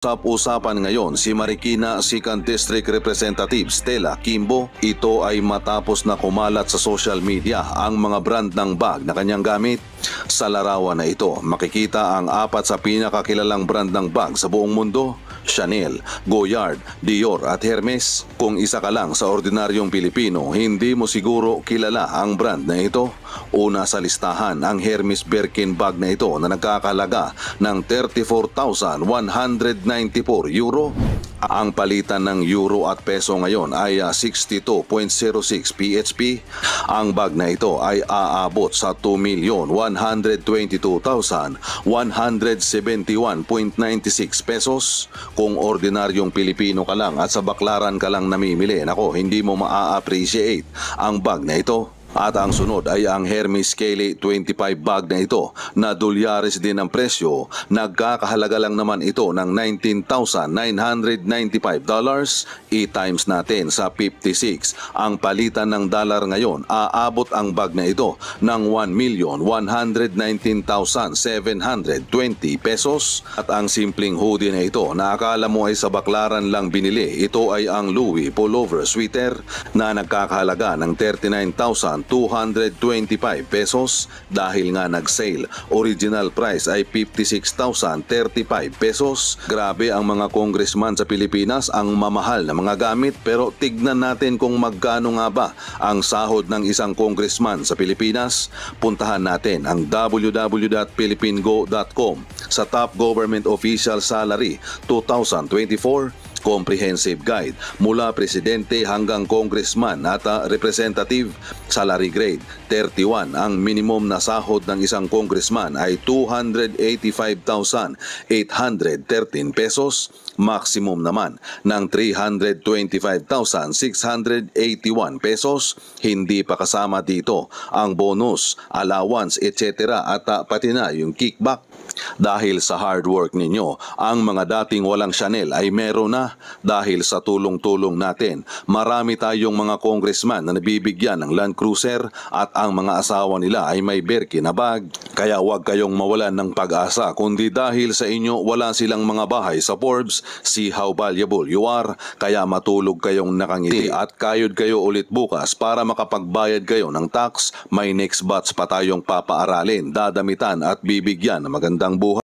Usap-usapan ngayon si Marikina 2nd District Representative Stella Kimbo. Ito ay matapos na kumalat sa social media ang mga brand ng bag na kanyang gamit. Sa larawan na ito, makikita ang 4 sa pinakakilalang brand ng bag sa buong mundo: Chanel, Goyard, Dior at Hermes. Kung isa ka lang sa ordinaryong Pilipino, hindi mo siguro kilala ang brand na ito. Una sa listahan ang Hermes Birkin bag na ito na nagkakalaga ng 34,194 euro. Ang palitan ng euro at peso ngayon ay 62.06 PHP. Ang bag na ito ay aabot sa 2,122,171.96 pesos. Kung ordinaryong Pilipino ka lang at sa baklaran ka lang namimili, nako, hindi mo maa-appreciate ang bag na ito. At ang sunod ay ang Hermes Kelly 25 bag na ito na dolyares din ang presyo. Nagkakahalaga lang naman ito ng $19,995. I-times natin sa 56. Ang palitan ng dollar ngayon, aabot ang bag na ito ng 1,119,720 pesos. At ang simpleng hoodie na ito na akala mo ay sa baklaran lang binili, ito ay ang Louis Pullover Sweater na nagkakahalaga ng 39,225 pesos. Dahil nga nag-sale, original price ay 56,035 pesos. Grabe ang mga congressman sa Pilipinas, ang mamahal na mga gamit. Pero tignan natin kung magkano nga ba ang sahod ng isang congressman sa Pilipinas. Puntahan natin ang www.philippinego.com. Sa Top Government Official Salary 2024, comprehensive guide mula presidente hanggang congressman at representative. Salary grade 31. Ang minimum na sahod ng isang congressman ay 285,813 pesos. Maximum naman ng 325,681 pesos. Hindi pa kasama dito ang bonus, allowance, etc. at pati na yung kickback. Dahil sa hard work ninyo, ang mga dating walang Chanel ay meron na. Dahil sa tulong-tulong natin, marami tayong mga congressman na nabibigyan ng Land Cruiser at ang mga asawa nila ay may Birkin na bag. Kaya huwag kayong mawalan ng pag-asa, kundi dahil sa inyo wala silang mga bahay sa Forbes. See how valuable you are. Kaya matulog kayong nakangiti at kayod kayo ulit bukas para makapagbayad kayo ng tax. May next batch pa tayong papaaralin, dadamitan at bibigyan ng magandang buhay.